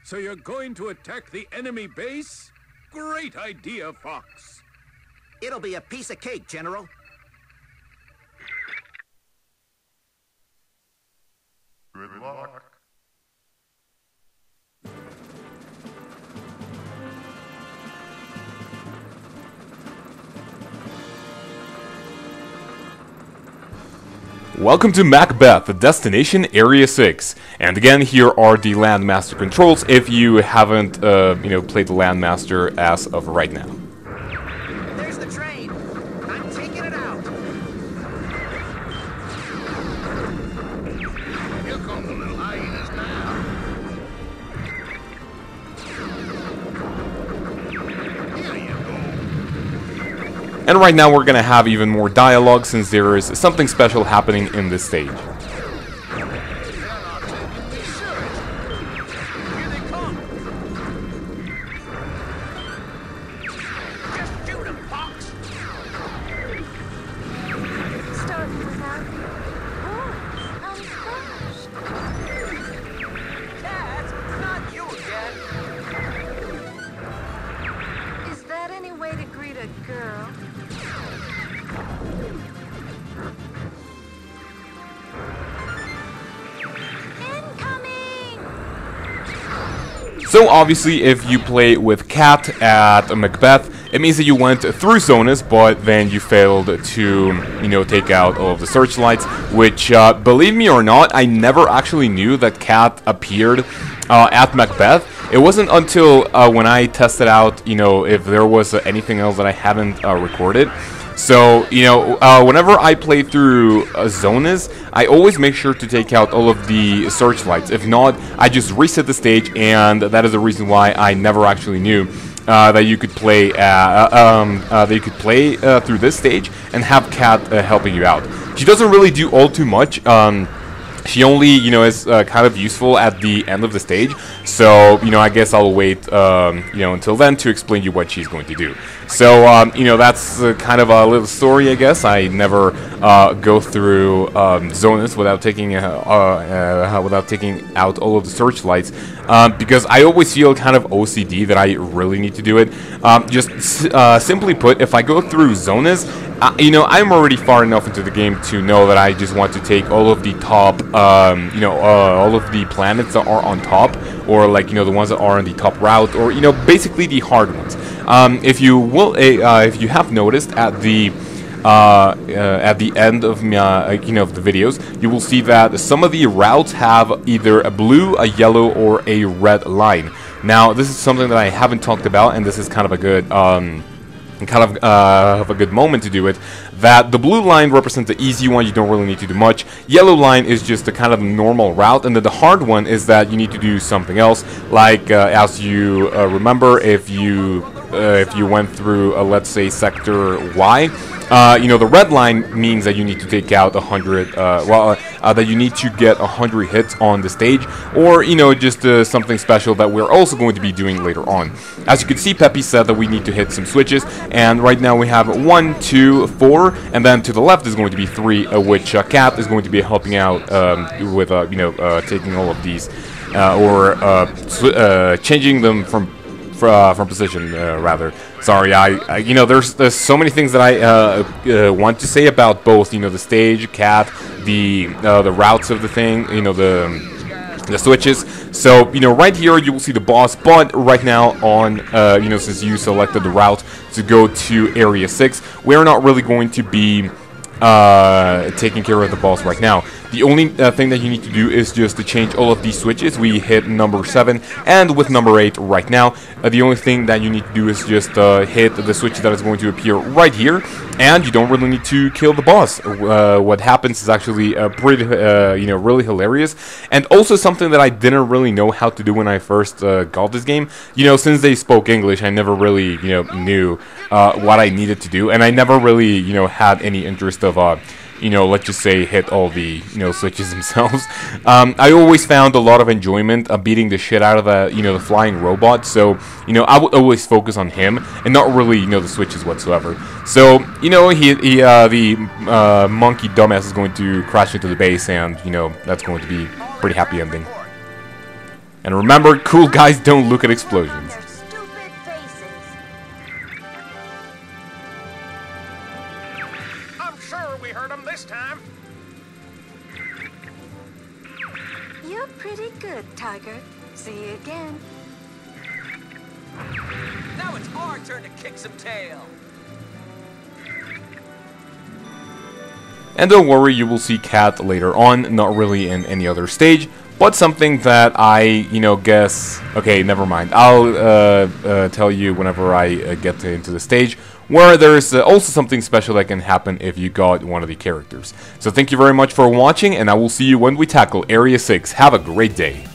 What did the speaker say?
So you're going to attack the enemy base? Great idea, Fox. It'll be a piece of cake, General. Good luck. Welcome to Macbeth, the destination Area 6. And again, here are the Landmaster controls if you haven't, played the Landmaster as of right now. There's the train. I'm taking it out. Here come the little hyenas now. Here you go. And right now we're gonna have even more dialogue since there is something special happening in this stage. So obviously, if you play with Cat at Macbeth, it means that you went through Zonus, but then you failed to, take out all of the searchlights, which, believe me or not, I never actually knew that Cat appeared at Macbeth. It wasn't until when I tested out, if there was anything else that I haven't recorded. So, whenever I play through Zonus, I always make sure to take out all of the searchlights. If not, I just reset the stage, and that is the reason why I never actually knew that you could play through this stage and have Cat helping you out. She doesn't really do all too much. She only, is kind of useful at the end of the stage. So, I guess I'll wait, until then to explain you what she's going to do. So, that's kind of a little story, I guess. I never go through Zonus without taking out all of the searchlights, because I always feel kind of OCD that I really need to do it. Simply put, if I go through Zonus, I'm already far enough into the game to know that I just want to take all of the top, all of the planets that are on top, or the ones that are on the top route, or basically the hard ones. If you have noticed at the end of the videos, you will see that some of the routes have either a blue, a yellow, or a red line. Now, this is something that I haven't talked about, and this is kind of a good a good moment to do it. That the blue line represents the easy one, you don't really need to do much. Yellow line is just the kind of normal route, and then the hard one is that you need to do something else. Like as you remember, if you went through let's say sector Y, the red line means that you need to take out 100. That you need to get 100 hits on the stage, or just something special that we're also going to be doing later on. As you can see, Peppy said that we need to hit some switches, and right now we have 1, 2, 4, and then to the left is going to be 3, which Cat is going to be helping out with taking all of these, or changing them from position, rather. Sorry, there's so many things that I want to say about both, the stage, Cat, the routes of the thing, the switches. So, right here you will see the boss, but right now on, since you selected the route to go to Area 6, we're not really going to be taking care of the boss right now. The only thing that you need to do is just to change all of these switches. We hit number 7 and with number 8 right now. The only thing that you need to do is just hit the switch that is going to appear right here, and you don't really need to kill the boss. What happens is actually pretty, really hilarious, and also something that I didn't really know how to do when I first got this game. Since they spoke English, I never really, knew what I needed to do, and I never really, had any interest of let's just say hit all the, switches themselves. I always found a lot of enjoyment beating the shit out of the flying robot, so, I would always focus on him and not really, the switches whatsoever. So, the monkey dumbass is going to crash into the base, and, that's going to be pretty happy ending. And remember, cool guys don't look at explosions. I'm sure we heard them this time. You're pretty good, Tiger. See you again. Now it's our turn to kick some tail. And don't worry, you will see Cat later on, not really in any other stage, but something that I, guess... Okay, never mind. I'll tell you whenever I get into the stage, where there's also something special that can happen if you got one of the characters. So thank you very much for watching, and I will see you when we tackle Area 6. Have a great day.